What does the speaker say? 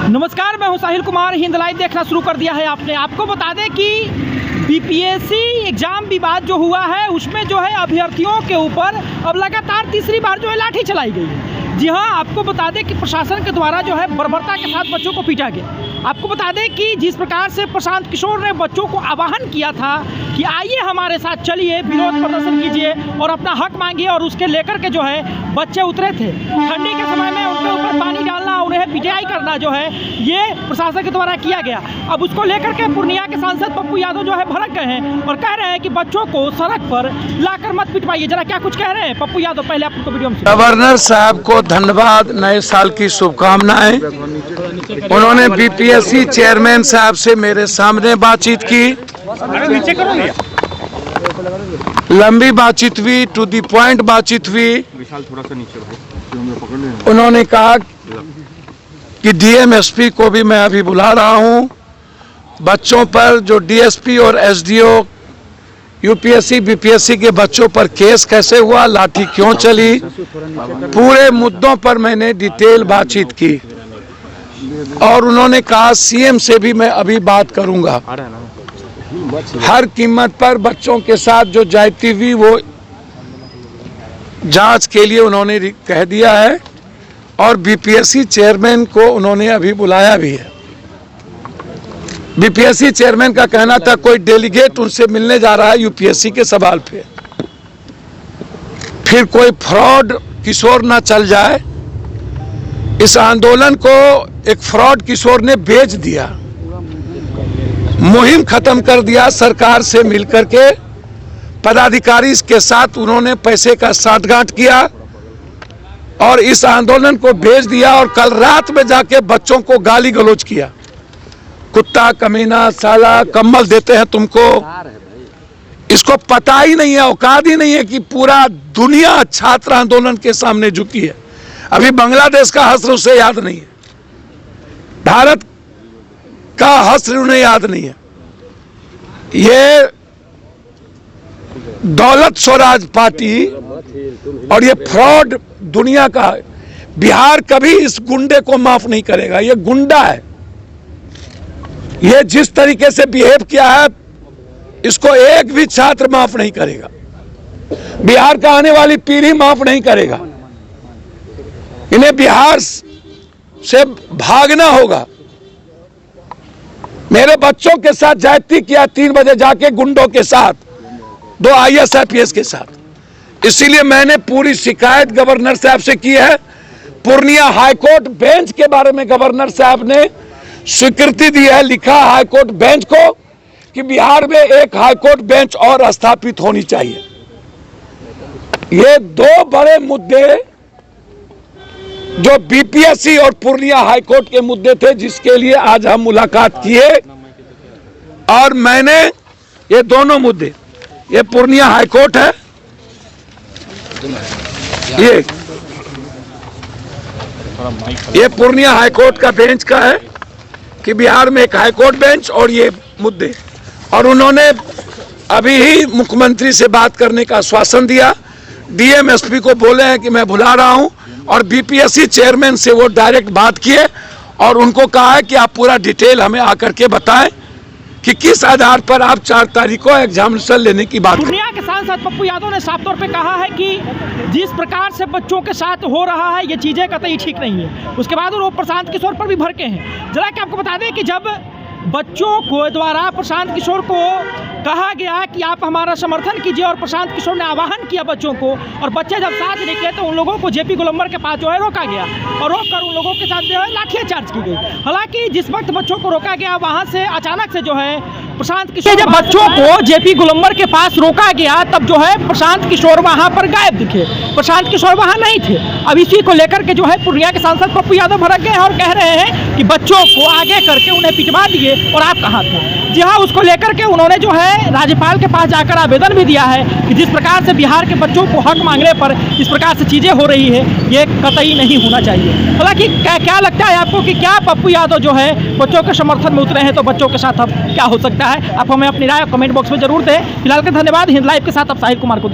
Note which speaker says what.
Speaker 1: नमस्कार, मैं हूं साहिल कुमार। हिंद लाइव देखना शुरू कर दिया है आपने। आपको बता दें कि बीपीएससी एग्ज़ाम विवाद जो हुआ है उसमें जो है अभ्यर्थियों के ऊपर अब लगातार तीसरी बार जो है लाठी चलाई गई है। जी हाँ, आपको बता दें कि प्रशासन के द्वारा जो है बर्बरता के साथ बच्चों को पीटा गया। आपको बता दें कि जिस प्रकार से प्रशांत किशोर ने बच्चों को आह्वान किया था कि आइए हमारे साथ चलिए, विरोध प्रदर्शन कीजिए और अपना हक मांगिए, और उसके लेकर के जो है बच्चे उतरे थे। ठंडी के समय में उनके ऊपर पानी डालना, उन्हें पिटाई करना जो है ये प्रशासन के द्वारा किया गया। अब उसको लेकर के पूर्णिया के सांसद पप्पू यादव जो है भड़क गए हैं और कह रहे हैं कि बच्चों को सड़क पर लाकर मत पिटवाइए। जरा क्या कुछ कह रहे हैं पप्पू यादव, पहले आपको वीडियो में।
Speaker 2: गवर्नर साहब को धन्यवाद, नए साल की शुभकामनाएं। उन्होंने बीपीएससी चेयरमैन साहब से मेरे सामने बातचीत की, लंबी बातचीत हुई, टू दी पॉइंट बातचीत हुई। उन्होंने कहा कि डीएम-एसपी को भी मैं अभी बुला रहा हूं। बच्चों पर जो डीएसपी और एसडीओ यूपीएससी बीपीएससी के बच्चों पर केस कैसे हुआ, लाठी क्यों चली, पूरे मुद्दों पर मैंने डिटेल बातचीत की। और उन्होंने कहा सीएम से भी मैं अभी बात करूंगा। हर कीमत पर बच्चों के साथ जो ज्यादती हुई वो जांच के लिए उन्होंने कह दिया है, और बीपीएससी चेयरमैन को उन्होंने अभी बुलाया भी है। बीपीएससी चेयरमैन का कहना था कोई डेलीगेट उनसे मिलने जा रहा है यूपीएससी के सवाल पे, फिर कोई फ्रॉड किशोर ना चल जाए। इस आंदोलन को एक फ्रॉड किशोर ने बेच दिया, मुहिम खत्म कर दिया। सरकार से मिलकर के पदाधिकारी के साथ उन्होंने पैसे का साठगांठ किया और इस आंदोलन को भेज दिया, और कल रात में जाके बच्चों को गाली गलौज किया, कुत्ता, कमीना, साला, कम्बल देते हैं तुमको। इसको पता ही नहीं है, औकात ही नहीं है कि पूरा दुनिया छात्र आंदोलन के सामने झुकी है। अभी बांग्लादेश का हश्र उसे याद नहीं है, भारत का हश्र उन्हें याद नहीं है। ये दौलत स्वराज पार्टी और ये फ्रॉड दुनिया का, बिहार कभी इस गुंडे को माफ नहीं करेगा। ये गुंडा है, ये जिस तरीके से बिहेव किया है इसको एक भी छात्र माफ नहीं करेगा, बिहार का आने वाली पीढ़ी माफ नहीं करेगा। इन्हें बिहार से भागना होगा। मेरे बच्चों के साथ ज्यादती किया 3 बजे जाके गुंडों के साथ, 2 IAS IPS के साथ। इसीलिए मैंने पूरी शिकायत गवर्नर साहब से की है। पूर्णिया हाईकोर्ट बेंच के बारे में गवर्नर साहब ने स्वीकृति दी है, लिखा हाईकोर्ट बेंच को कि बिहार में एक हाईकोर्ट बेंच और स्थापित होनी चाहिए। ये 2 बड़े मुद्दे जो बीपीएससी और पूर्णिया हाईकोर्ट के मुद्दे थे, जिसके लिए आज हम मुलाकात किए। और मैंने ये दोनों मुद्दे, ये पूर्णिया हाईकोर्ट है, ये पूर्णिया हाईकोर्ट का बेंच का है कि बिहार में एक हाईकोर्ट बेंच, और ये मुद्दे। और उन्होंने अभी ही मुख्यमंत्री से बात करने का आश्वासन दिया। डीएम-एसपी को बोले हैं कि मैं बुला रहा हूं, और बीपीएससी चेयरमैन से वो डायरेक्ट बात किए और उनको कहा है कि आप पूरा डिटेल हमें आकर के बताएं कि किस आधार पर आप 4 तारीख को एग्जामिनेशन लेने की बात।
Speaker 1: पूर्णिया के सांसद पप्पू यादव ने साफ तौर पे कहा है कि जिस प्रकार से बच्चों के साथ हो रहा है ये चीज़ें कतई ठीक नहीं है। उसके बाद वो प्रशांत किशोर पर भी भड़के हैं। जरा कि आपको बता दें कि जब बच्चों को द्वारा प्रशांत किशोर को कहा गया कि आप हमारा समर्थन कीजिए, और प्रशांत किशोर ने आह्वान किया बच्चों को, और बच्चे जब साथ निकले तो उन लोगों को जेपी गोलंबर के पास जो है रोका गया, और रोक कर उन लोगों के साथ जो है लाठीचार्ज की गई। हालांकि जिस वक्त बच्चों को रोका गया वहां से अचानक से जो है प्रशांत किशोर, जब बच्चों को जेपी गोलंबर के पास रोका गया तब जो है प्रशांत किशोर वहां पर गायब दिखे। प्रशांत किशोर वहां नहीं थे। अब इसी को लेकर के जो है पूर्णिया के सांसद पप्पू यादव भड़क गए और कह रहे हैं कि बच्चों को आगे करके उन्हें पिटवा दिए और आप कहाँ थे। जी हाँ, उसको लेकर के उन्होंने जो है राज्यपाल के पास जाकर आवेदन भी दिया है कि जिस प्रकार से बिहार के बच्चों को हक मांगने पर इस प्रकार से चीज़ें हो रही है ये कतई नहीं होना चाहिए। हालांकि क्या लगता है आपको कि क्या पप्पू यादव जो है बच्चों के समर्थन में उतरे हैं, तो बच्चों के साथ अब क्या हो सकता है? आप हमें अपनी राय कमेंट बॉक्स में जरूर दें। फिलहाल के धन्यवाद। हिंद लाइव के साथ अब साहिल कुमार को देखें।